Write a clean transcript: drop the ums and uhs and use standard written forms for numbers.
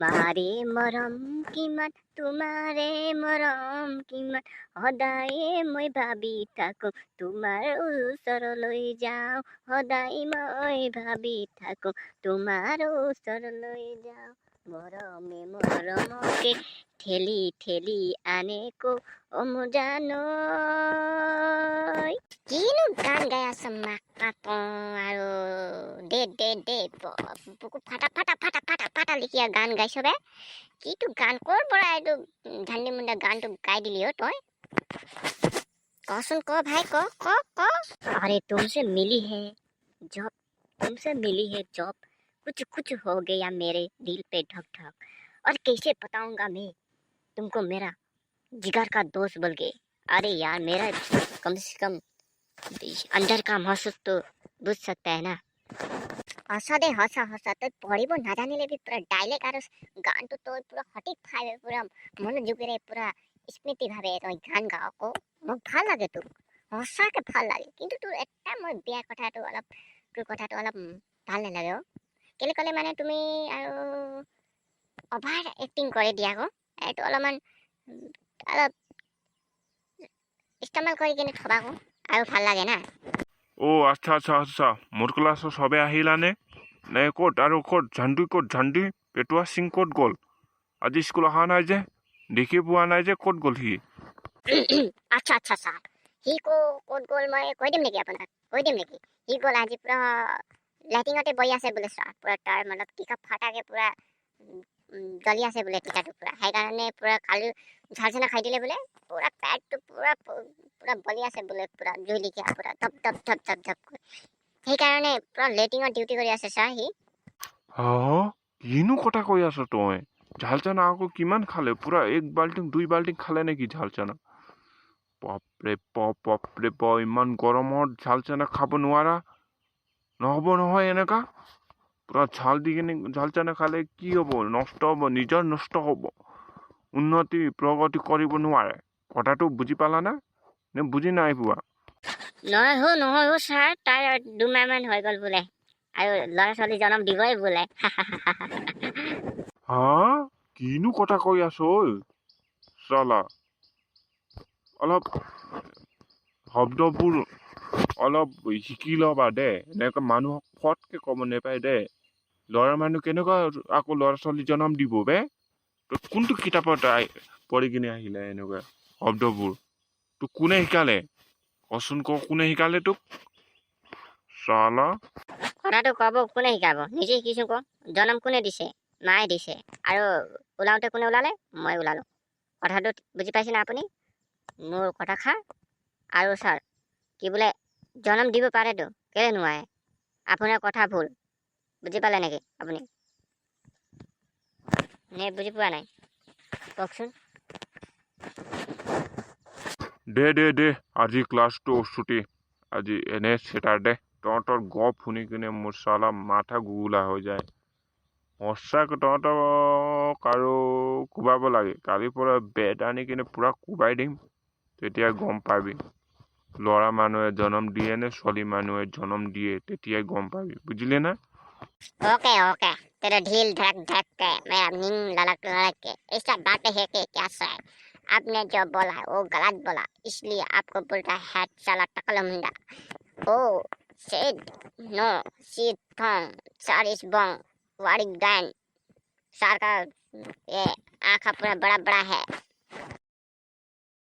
মাৰে মৰম কিমান তোমাৰে মৰম কিমান সদায়ে মই ভাবি থাকো তোমাৰ ওচৰলৈ যাওঁ সদায় মই ভাবি থাকো তোমাৰ ওচৰলৈ যাওঁ মৰমে মৰমকে ঠেলি ঠেলি আনে কো অমজানৈ কিনো গান গাই আছ মাকাপো আৰু দে বুকু ফাটা ফাটা ফাটা ফাটা ফাটা লিখিয়া গান গাইছ বে কিটো গান কৰ পৰা এইটো ধান্দি মুণ্ডা গানটো গাই দিলি অ তই কচোন ক ভাই ক ক क अरे तुमसे मिली है जॉब कुछ कुछ हो गया मेरे दिल पे धक धक और कैसे बताऊंगा मैं तुमको मेरा जिगर का दोस्त बोल के अरे यार मेरा कम से कम अंदर का महसूस तो बुझ सकता है ना हँसा दे हँसा तो पढ़िब नाजानिले भी पूरा डायलेक्ट और गान तो पूरा सठिक भावे पूरा मनोযোগেৰে पूरा स्मृति भावे तই গান গাও আকৌ মোক ভাল লাগে তোক সঁচাকে ভাল লাগে কিন্তু তোৰ এটা মই বেয়া কথাটো অলপ তোৰ কথাটো অলপ ভাল নালাগে কেলে কলে মানে তুমি আৰু অভাৰ এক্টিং কৰি দিয়া আকৌ এইটো অলপমান অলপ ইস্তেমাল কৰি কিনে থবা আকৌ আৰু ভাল লাগে না ও আচ্ছা মোৰ ক্লাছ সবে আহিলানে নে ক'ত আৰু ক'ত ঝাণ্ডি পেটুৱা সিং ক'ত গ'ল আজি স্কুল অহা নাই যে দেখি পোৱা নাই যে ক'ত গ'ল সি আচ্ছা ছাৰ সি ক'ত গ'ল মই কৈ দিম নেকি আপোনাক কৈ দিম নেকি সি গ'ল আজি পুৰা লাইটিঙতে বহি আছে বোলে ছাৰ পুৰা তাৰ মনত টিকা ফাটাকে পুৰা জ্বলি আছে বোলে টিকাটো পুৰা সেইকাৰণে পুৰা কালি ঝালচানা খাই দিলে বোলে পুৰা পেটটো পুৰা বলি আছে বোলে পুৰা জুই লিখিয়া পুৰা ধপ সেইকাৰণে পুৰা লেটিঙত ডিউটি কৰি আছে ছাৰ সি কিনো কথা কৈ আছ তই ঝালচানা আকৌ কিমান খালে পুৰা 1 বাল্টিং 2 বাল্টিং খালে নেকি ঝালচানা বাপৰে বাপ ইমান গৰমত ঝালচানা খাব নোৱাৰা নহ'ব নহয় এনেকা পুৰা ঝাল দি কিনে ঝালচানা খালে কি হ'ব নষ্ট হ'ব নিজৰ নষ্ট হ'ব উন্নতি প্ৰগতি কৰিব নোৱাৰে কথাটো বুজি পালানে নে বুজি নাই পোৱা নহয় ছাৰ তাৰ 2 মাহমান হৈ গ'ল বোলে আৰু ল'ৰা ছোৱালী জন্ম দিবই বোলে কিনো কথা কৈ আছ ঐ চালা অলপ শব্দবোৰ অলপ শিকি ল'বা দে এনেকৈ মানুহক ফটকে ক'ব নেপায় দে ল'ৰা মানুহ কেনেকুৱা আকৌ ল'ৰা ছোৱালী জন্ম দিব বে তই কোনটো কিতাপত পঢ়ি কিনে আহিলে এনেকুৱা শব্দবোৰ তোক কোনে শিকালে কচোন কোনে শিকালে তোক চালা কথাটো ক'ব কোনে শিকাব নিজে শিকিছো ক জন্ম কোনে দিছে মায়ে দিছে আৰু ওলাওঁতে কোনে ওলালে মই ওলালো কথাটো বুজি পাইছে না আপুনি মোৰ কথা খা আৰু ছাৰ কি বোলে জন্ম দিব পাৰেতো কেলে নোৱাৰে আপোনাৰ কথা ভুল বুজি পালে নেকি আপুনি নে বুজি পোৱা নাই কওকচোন দে আজি ক্লাছটো ছুটি আজি এনে ছেটাৰডে তহঁতৰ গপ শুনি কিনে মোৰ চালা মাথা গুগুলা হৈ যায় সঁচাকৈ তহঁতক আৰু কোবাব লাগে কালিৰ পৰা বেট আনি কিনে পুৰা কোবাই দিম তেতিয়া গম পাবি ল'ৰা মানুহে জন্ম দিয়ে নে ছোৱালী মানুহে জন্ম দিয়ে তেতিয়াই গম পাবি বুজিলে না ओके तेरा ढील धड़क के मेरा नींद लड़क के ऐसा बातें है कि क्या सर आपने जो बोला है वो गलत बोला इसलिए आपको बोलता है साला टकल मुंडा ओ सेड नो सीट थॉन्ग सर इस बॉन्ग वारिक डैन सर का ये आँखा पूरा बड़ा है